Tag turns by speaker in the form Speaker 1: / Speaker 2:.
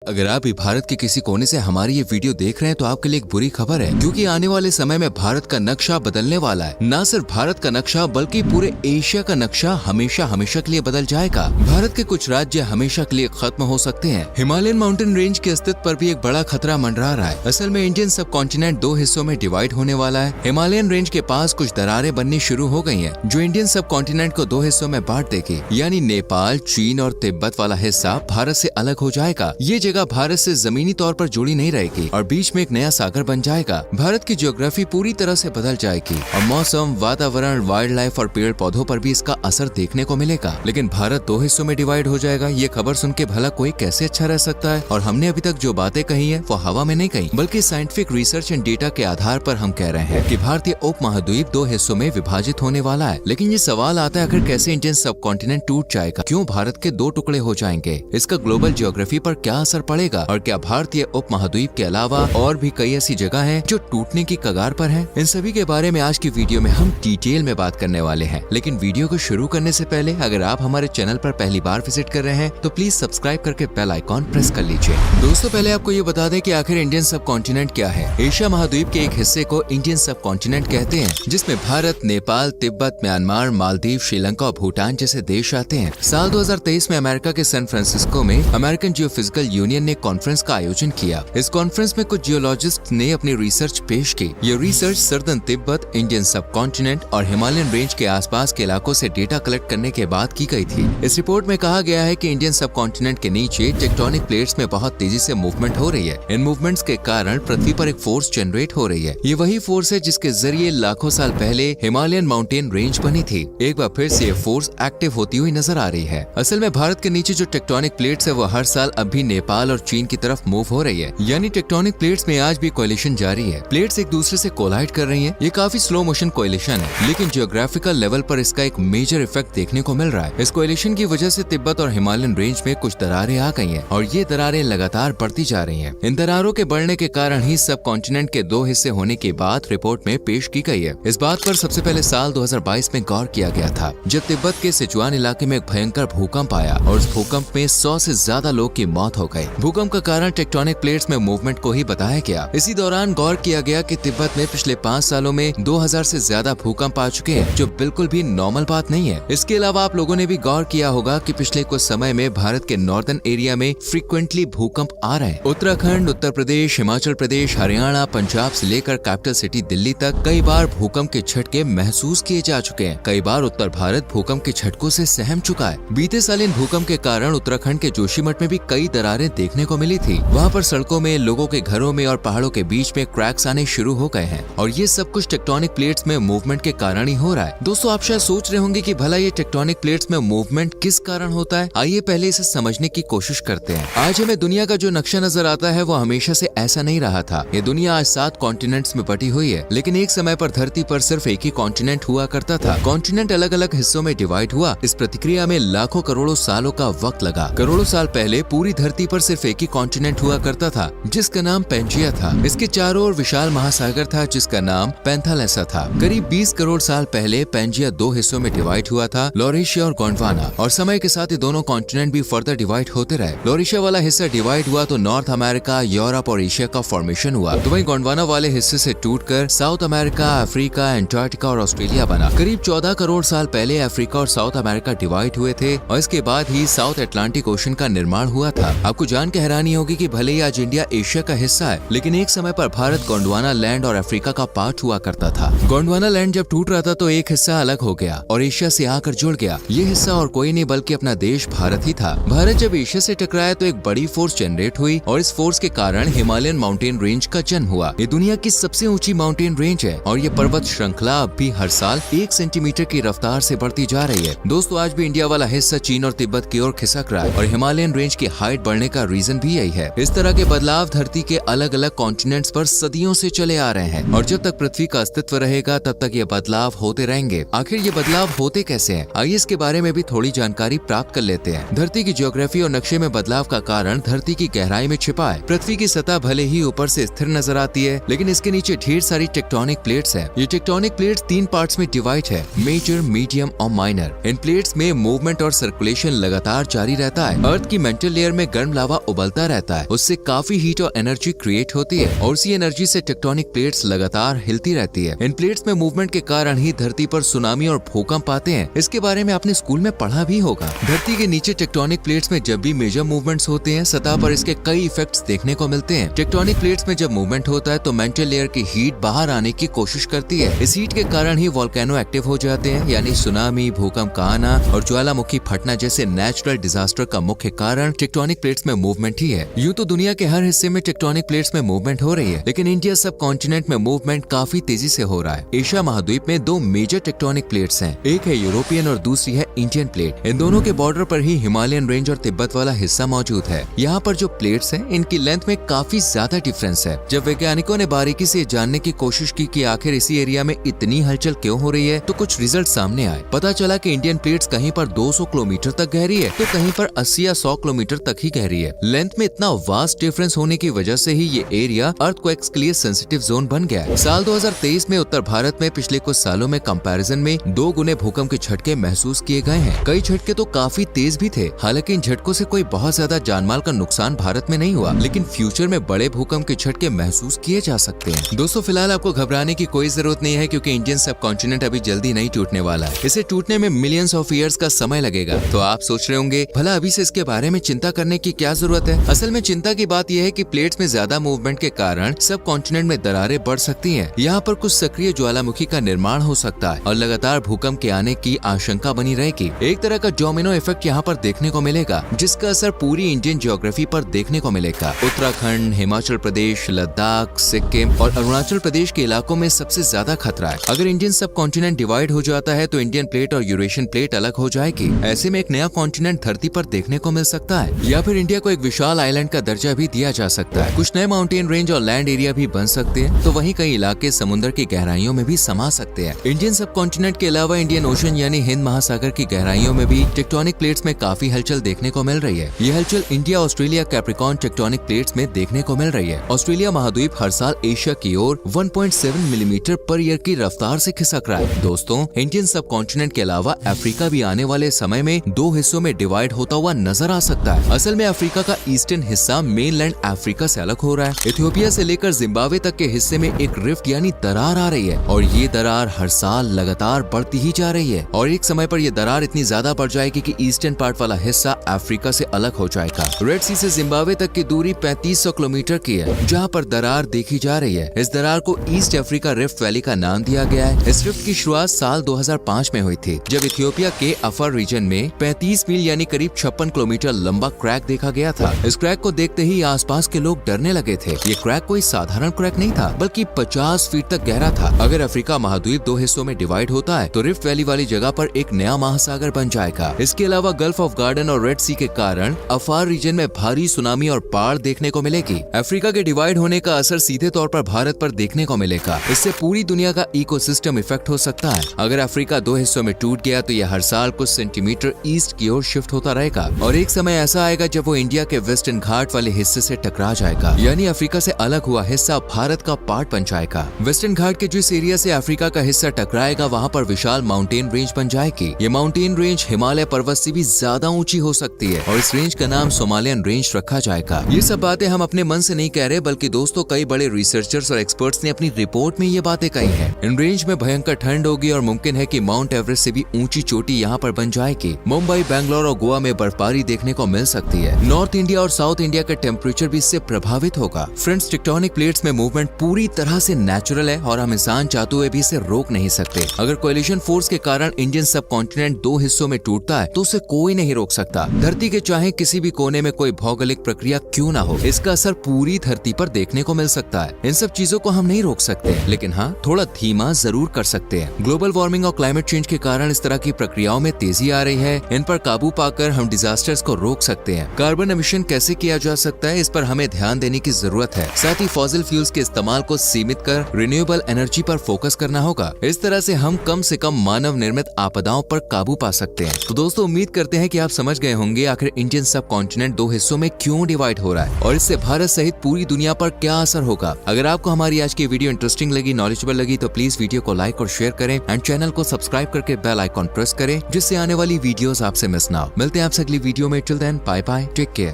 Speaker 1: अगर आप भी भारत के किसी कोने से हमारी ये वीडियो देख रहे हैं तो आपके लिए एक बुरी खबर है, क्योंकि आने वाले समय में भारत का नक्शा बदलने वाला है। न सिर्फ भारत का नक्शा बल्कि पूरे एशिया का नक्शा हमेशा हमेशा के लिए बदल जाएगा। भारत के कुछ राज्य हमेशा के लिए खत्म हो सकते हैं। हिमालयन माउंटेन रेंज के अस्तित्व पर भी एक बड़ा खतरा मंडरा रहा है। असल में इंडियन सब कॉन्टिनेंट दो हिस्सों में डिवाइड होने वाला है। हिमालयन रेंज के पास कुछ दरारें बननी शुरू हो गई हैं, जो इंडियन सब कॉन्टिनेंट को दो हिस्सों में बांट देगी। यानी नेपाल, चीन और तिब्बत वाला हिस्सा भारत से अलग हो जाएगा। ये जगह भारत से जमीनी तौर पर जुड़ी नहीं रहेगी और बीच में एक नया सागर बन जाएगा। भारत की ज्योग्राफी पूरी तरह से बदल जाएगी और मौसम, वातावरण, वाइल्ड लाइफ और पेड़ पौधों पर भी इसका असर देखने को मिलेगा। लेकिन भारत दो हिस्सों में डिवाइड हो जाएगा, ये खबर सुन के भला कोई कैसे अच्छा रह सकता है। और हमने अभी तक जो बातें कही है वो हवा में नहीं कही, बल्कि साइंटिफिक रिसर्च एंड डेटा के आधार पर हम कह रहे हैं कि भारतीय उप महाद्वीप दो हिस्सों में विभाजित होने वाला है। लेकिन ये सवाल आता है, आखिर कैसे इंडियन सब कॉन्टिनेंट टूट जाएगा? क्यों भारत के दो टुकड़े हो जाएंगे? इसका ग्लोबल ज्योग्राफी पर क्या असर पड़ेगा? और क्या भारतीय उप महाद्वीप के अलावा और भी कई ऐसी जगह हैं जो टूटने की कगार पर हैं? इन सभी के बारे में आज की वीडियो में हम डिटेल में बात करने वाले हैं। लेकिन वीडियो को शुरू करने से पहले अगर आप हमारे चैनल पर पहली बार विजिट कर रहे हैं तो प्लीज सब्सक्राइब करके बेल आइकॉन प्रेस कर लीजिए। दोस्तों, पहले आपको ये बता दें कि आखिर इंडियन सब कॉन्टिनेंट क्या है। एशिया महाद्वीप के एक हिस्से को इंडियन सब कॉन्टिनेंट कहते हैं, जिसमें भारत, नेपाल, तिब्बत, म्यांमार, मालदीव, श्रीलंका और भूटान जैसे देश आते हैं। साल 2023 में अमेरिका के सैन फ्रांसिस्को में अमेरिकन जियोफिजिकल यूनियन ने कॉन्फ्रेंस का आयोजन किया। इस कॉन्फ्रेंस में कुछ जियोलॉजिस्ट ने अपनी रिसर्च पेश की। ये रिसर्च सर्दर्न तिब्बत, इंडियन सब कॉन्टिनेंट और हिमालयन रेंज के आसपास के इलाकों से डेटा कलेक्ट करने के बाद की गई थी। इस रिपोर्ट में कहा गया है कि इंडियन सब कॉन्टिनेंट के नीचे टेक्टोनिक प्लेट्स में बहुत तेजी से मूवमेंट हो रही है। इन मूवमेंट्स के कारण पृथ्वी पर एक फोर्स जनरेट हो रही है। ये वही फोर्स है जिसके जरिए लाखों साल पहले हिमालयन माउंटेन रेंज बनी थी। एक बार फिर से ये फोर्स एक्टिव होती हुई नजर आ रही है। असल में भारत के नीचे जो टेक्टोनिक प्लेट्स है वो हर साल अब भी नेपाल और चीन की तरफ मूव हो रही है। यानी टेक्टोनिक प्लेट्स में आज भी कोलिशन जारी है। प्लेट्स एक दूसरे से कोलाइड कर रही हैं। ये काफी स्लो मोशन कोलिशन है, लेकिन जियोग्राफिकल लेवल पर इसका एक मेजर इफेक्ट देखने को मिल रहा है। इस कोलिशन की वजह से तिब्बत और हिमालयन रेंज में कुछ दरारें आ गई हैं और ये दरारें लगातार बढ़ती जा रही हैं। इन दरारों के बढ़ने के कारण ही सब कॉन्टिनेंट के दो हिस्से होने की बात रिपोर्ट में पेश की गई है। इस बात पर सबसे पहले साल 2022 में गौर किया गया था, जब तिब्बत के सिचुआन इलाके में एक भयंकर भूकंप आया और उस भूकंप में 100 से ज्यादा लोग की मौत हो गई। भूकंप का कारण टेक्टोनिक प्लेट्स में मूवमेंट को ही बताया गया। इसी दौरान गौर किया गया कि तिब्बत में पिछले 5 सालों में 2000 से ज्यादा भूकंप आ चुके हैं, जो बिल्कुल भी नॉर्मल बात नहीं है। इसके अलावा आप लोगों ने भी गौर किया होगा कि पिछले कुछ समय में भारत के नॉर्दर्न एरिया में फ्रीक्वेंटली भूकंप आ रहे हैं। उत्तराखंड, उत्तर प्रदेश, हिमाचल प्रदेश, हरियाणा, पंजाब से लेकर कैपिटल सिटी दिल्ली तक कई बार भूकंप के झटके महसूस किए जा चुके हैं। कई बार उत्तर भारत भूकंप के झटकों से सहम चुका है। बीते साल इन भूकंप के कारण उत्तराखंड के जोशीमठ में भी कई दरारें देखने को मिली थी। वहाँ पर सड़कों में, लोगों के घरों में और पहाड़ों के बीच में क्रैक्स आने शुरू हो गए हैं और ये सब कुछ टेक्टोनिक प्लेट्स में मूवमेंट के कारण ही हो रहा है। दोस्तों, आप शायद सोच रहे होंगे कि भला ये टेक्टोनिक प्लेट्स में मूवमेंट किस कारण होता है। आइए पहले इसे समझने की कोशिश करते हैं। आज हमें दुनिया का जो नक्शा नजर आता है वो हमेशा से ऐसा नहीं रहा था। ये दुनिया आज 7 कॉन्टिनेंट्स में बटी हुई है, लेकिन एक समय पर धरती पर सिर्फ एक ही कॉन्टिनेंट हुआ करता था। कॉन्टिनेंट अलग अलग हिस्सों में डिवाइड हुआ। इस प्रक्रिया में लाखों करोड़ों सालों का वक्त लगा। करोड़ों साल पहले पूरी धरती पर सिर्फ एक ही कॉन्टिनेंट हुआ करता था, जिसका नाम पेंजिया था। इसके चारों ओर विशाल महासागर था, जिसका नाम पैंथालेसा था। करीब 20 करोड़ साल पहले पेंजिया दो हिस्सों में डिवाइड हुआ था, लॉरेशिया और गोंडवाना। और समय के साथ ये दोनों कॉन्टिनेंट भी फर्दर डिवाइड होते रहे। लॉरेशिया वाला हिस्सा डिवाइड हुआ तो नॉर्थ अमेरिका, यूरोप और एशिया का फॉर्मेशन हुआ। तो वहीं गोंडवाना वाले हिस्से से टूटकर साउथ अमेरिका, अफ्रीका, एंटार्क्टिका और ऑस्ट्रेलिया बना। करीब 14 करोड़ साल पहले अफ्रीका और साउथ अमेरिका डिवाइड हुए थे और इसके बाद ही साउथ अटलांटिक ओशन का निर्माण हुआ था। आपको जान के हैरानी होगी कि भले ही आज इंडिया एशिया का हिस्सा है, लेकिन एक समय पर भारत गोंडवाना लैंड और अफ्रीका का पार्ट हुआ करता था। गोंडवाना लैंड जब टूट रहा था तो एक हिस्सा अलग हो गया और एशिया से आकर जुड़ गया। ये हिस्सा और कोई नहीं बल्कि अपना देश भारत ही था। भारत जब एशिया से टकराया तो एक बड़ी फोर्स जनरेट हुई और इस फोर्स के कारण हिमालयन माउंटेन रेंज का जन्म हुआ। ये दुनिया की सबसे ऊंची माउंटेन रेंज है और ये पर्वत श्रृंखला अब भी हर साल 1 सेंटीमीटर की रफ्तार से बढ़ती जा रही है। दोस्तों, आज भी इंडिया वाला हिस्सा चीन और तिब्बत की ओर खिसक रहा है और हिमालयन रेंज की हाइट बढ़ने का रीजन भी यही है। इस तरह के बदलाव धरती के अलग अलग कॉन्टिनेंट्स पर सदियों से चले आ रहे हैं और जब तक पृथ्वी का अस्तित्व रहेगा तब तक ये बदलाव होते रहेंगे। आखिर ये बदलाव होते कैसे हैं? आइए इसके बारे में भी थोड़ी जानकारी प्राप्त कर लेते हैं। धरती की ज्योग्राफी और नक्शे में बदलाव का कारण धरती की गहराई में छिपा है। पृथ्वी की सतह भले ही ऊपर से स्थिर नजर आती है, लेकिन इसके नीचे ढेर सारी टेक्टोनिक प्लेट्स हैं। ये टेक्टोनिक प्लेट्स 3 पार्ट्स में डिवाइड है, मेजर, मीडियम और माइनर। इन प्लेट्स में मूवमेंट और सर्कुलेशन लगातार जारी रहता है। अर्थ की मेंटल लेयर में गर्म लावा लावा उबलता रहता है उससे काफी हीट और एनर्जी क्रिएट होती है और उसी एनर्जी से टेक्टोनिक प्लेट्स लगातार हिलती रहती है। इन प्लेट्स में मूवमेंट के कारण ही धरती पर सुनामी और भूकंप आते हैं। इसके बारे में आपने स्कूल में पढ़ा भी होगा। धरती के नीचे टेक्टोनिक प्लेट्स में जब भी मेजर मूवमेंट्स होते हैं सतह पर इसके कई इफेक्ट्स देखने को मिलते हैं। टेक्टोनिक प्लेट्स में जब मूवमेंट होता है तो मेंटल लेयर की हीट बाहर आने की कोशिश करती है। इस हीट के कारण ही वोल्केनो एक्टिव हो जाते हैं, यानी सुनामी, भूकंप का आना और ज्वालामुखी फटना जैसे नेचुरल डिजास्टर का मुख्य कारण टेक्टोनिक प्लेट्स में मूवमेंट ही है। यूं तो दुनिया के हर हिस्से में टेक्टोनिक प्लेट्स में मूवमेंट हो रही है, लेकिन इंडिया सब कॉन्टिनेंट में मूवमेंट काफी तेजी से हो रहा है। एशिया महाद्वीप में दो मेजर टेक्टोनिक प्लेट्स हैं, एक है यूरोपियन और दूसरी है इंडियन प्लेट। इन दोनों के बॉर्डर पर ही हिमालयन रेंज और तिब्बत वाला हिस्सा मौजूद है। यहाँ पर जो प्लेट्स हैं इनकी लेंथ में काफी ज्यादा डिफरेंस है। जब वैज्ञानिकों ने बारीकी से जानने की कोशिश की कि आखिर इसी एरिया में इतनी हलचल क्यों हो रही है तो कुछ रिजल्ट सामने आए। पता चला कि इंडियन प्लेट्स कहीं पर 200 किलोमीटर तक गहरी है तो कहीं पर 80 या 100 किलोमीटर तक ही गहरी है। लेंथ में इतना वास्ट डिफरेंस होने की वजह से ही ये एरिया अर्थक्वेक्स के लिए सेंसिटिव जोन बन गया है। साल 2023 में उत्तर भारत में पिछले कुछ सालों में कंपैरिजन में 2 गुने भूकंप के झटके महसूस किए गए हैं। कई झटके तो काफी तेज भी थे। हालांकि इन झटकों से कोई बहुत ज्यादा जानमाल का नुकसान भारत में नहीं हुआ, लेकिन फ्यूचर में बड़े भूकंप के झटके महसूस किए जा सकते हैं। दोस्तों फिलहाल आपको घबराने की कोई जरूरत नहीं है, क्योंकि इंडियन सब कॉन्टिनेंट अभी जल्दी नहीं टूटने वाला है। इसे टूटने में मिलियंस ऑफ ईयर्स का समय लगेगा। तो आप सोच रहे होंगे भला अभी से इसके बारे में चिंता करने की क्या जरूरत है। असल में चिंता की बात यह है कि प्लेट्स में ज्यादा मूवमेंट के कारण सब कॉन्टिनेंट में दरारें बढ़ सकती हैं। यहाँ पर कुछ सक्रिय ज्वालामुखी का निर्माण हो सकता है और लगातार भूकंप के आने की आशंका बनी रहेगी। एक तरह का डोमिनो इफेक्ट यहाँ पर देखने को मिलेगा, जिसका असर पूरी इंडियन ज्योग्राफी पर देखने को मिलेगा। उत्तराखंड, हिमाचल प्रदेश, लद्दाख, सिक्किम और अरुणाचल प्रदेश के इलाकों में सबसे ज्यादा खतरा है। अगर इंडियन सब कॉन्टिनेंट डिवाइड हो जाता है तो इंडियन प्लेट और यूरेशियन प्लेट अलग हो जाएगी। ऐसे में एक नया कॉन्टिनेंट धरती पर देखने को मिल सकता है, या फिर इंडिया को एक विशाल आइलैंड का दर्जा भी दिया जा सकता है। कुछ नए माउंटेन रेंज और लैंड एरिया भी बन सकते हैं, तो वहीं कई इलाके समुद्र की गहराइयों में भी समा सकते हैं। इंडियन सब कॉन्टिनेंट के अलावा इंडियन ओशन यानी हिंद महासागर की गहराइयों में भी टेक्टोनिक प्लेट्स में काफी हलचल देखने को मिल रही है। ये हलचल India, Australia, Capricorn tectonic plates में देखने को मिल रही है। ऑस्ट्रेलिया महाद्वीप हर साल एशिया की ओर 1.7 मिलीमीटर पर ईयर की रफ्तार से खिसक रहा है। दोस्तों इंडियन सब कॉन्टिनेंट के अलावा अफ्रीका भी आने वाले समय में 2 हिस्सों में डिवाइड होता हुआ नजर आ सकता है। असल में अफ्रीका का ईस्टर्न हिस्सा मेनलैंड अफ्रीका से अलग हो रहा है। इथियोपिया से लेकर जिम्बाब्वे तक के हिस्से में एक रिफ्ट यानी दरार आ रही है और ये दरार हर साल लगातार बढ़ती ही जा रही है और एक समय पर यह दरार इतनी ज्यादा बढ़ जाएगी कि ईस्टर्न पार्ट वाला हिस्सा अफ्रीका से अलग हो जाएगा। रेड सी से जिम्बाब्वे तक की दूरी 3500 किलोमीटर की है, जहाँ पर दरार देखी जा रही है। इस दरार को ईस्ट अफ्रीका रिफ्ट वैली का नाम दिया गया है। इस रिफ्ट की शुरुआत साल 2005 में हुई थी, जब इथियोपिया के अफर रीजन में 35 मील यानी करीब 56 किलोमीटर लंबा क्रैक देखा गया था। इस क्रैक को देखते ही आसपास के लोग डरने लगे थे। ये क्रैक कोई साधारण क्रैक नहीं था, बल्कि 50 फीट तक गहरा था। अगर अफ्रीका महाद्वीप 2 हिस्सों में डिवाइड होता है तो रिफ्ट वैली वाली जगह पर एक नया महासागर बन जाएगा। इसके अलावा गल्फ ऑफ गार्डन और रेड सी के कारण अफार रीजन में भारी सुनामी और बाढ़ देखने को मिलेगी। अफ्रीका के डिवाइड होने का असर सीधे तौर पर भारत पर देखने को मिलेगा। इससे पूरी दुनिया का इकोसिस्टम इफेक्ट हो सकता है। अगर अफ्रीका 2 हिस्सों में टूट गया तो यह हर साल कुछ सेंटीमीटर ईस्ट की ओर शिफ्ट होता रहेगा और एक समय ऐसा आएगा जब वो इंडिया के वेस्टर्न घाट वाले हिस्से से टकरा जाएगा, यानी अफ्रीका से अलग हुआ हिस्सा भारत का पार्ट बन जाएगा। वेस्टर्न घाट के जिस एरिया से अफ्रीका का हिस्सा टकराएगा वहाँ पर विशाल माउंटेन रेंज बन जाएगी। ये माउंटेन रेंज हिमालय पर्वत से भी ज्यादा ऊंची हो सकती है और इस रेंज का नाम सोमालियन रेंज रखा जाएगा। ये सब बातें हम अपने मन से नहीं कह रहे, बल्कि दोस्तों कई बड़े रिसर्चर्स और एक्सपर्ट्स ने अपनी रिपोर्ट में ये बातें कही हैं। इन रेंज में भयंकर ठंड होगी और मुमकिन है कि माउंट एवरेस्ट से भी ऊंची चोटी यहाँ पर बन जाएगी। मुंबई, बैंगलोर और गोवा में बर्फबारी देखने को मिल सकती है। नॉर्थ इंडिया और साउथ इंडिया का टेम्परेचर भी इससे प्रभावित होगा। फ्रेंड्स, टेक्टोनिक प्लेट्स में मूवमेंट पूरी तरह से नेचुरल है और हम इंसान चाहते हुए भी इसे रोक नहीं सकते। अगर कोलिशन फोर्स के कारण इंडियन सब कॉन्टिनेंट 2 हिस्सों में टूटता है तो उसे कोई नहीं रोक सकता। धरती के चाहे किसी भी कोने में कोई भौगोलिक प्रक्रिया क्यों ना हो, इसका असर पूरी धरती पर देखने को मिल सकता है। इन सब चीजों को हम नहीं रोक सकते, लेकिन हाँ थोड़ा धीमा जरूर कर सकते हैं। ग्लोबल वार्मिंग और क्लाइमेट चेंज के कारण इस तरह की प्रक्रियाओं में तेजी आ रही है। इन पर काबू पाकर हम डिजास्टर्स को रोक सकते हैं। कार्बन एमिशन कैसे किया जा सकता है, इस पर हमें ध्यान देने की जरूरत है। साथ ही फॉसिल फ्यूल्स के इस्तेमाल को सीमित कर रिन्यूएबल एनर्जी पर फोकस करना होगा। इस तरह से हम कम से कम मानव निर्मित आपदाओं पर काबू पा सकते हैं। तो दोस्तों उम्मीद करते हैं कि आप समझ गए होंगे आखिर इंडियन सब कॉन्टिनेंट 2 हिस्सों में क्यों डिवाइड हो रहा है और इससे भारत सहित पूरी दुनिया पर क्या असर होगा। अगर आपको हमारी आज की वीडियो इंटरेस्टिंग लगी, नॉलेजेबल लगी तो प्लीज वीडियो को लाइक और शेयर करें एंड चैनल को सब्सक्राइब करके बेल आइकॉन प्रेस करें, जिससे आने वाली वीडियोस आपसे मिस ना हो। मिलते हैं आपसे अगली वीडियो में। Till then bye bye, take care.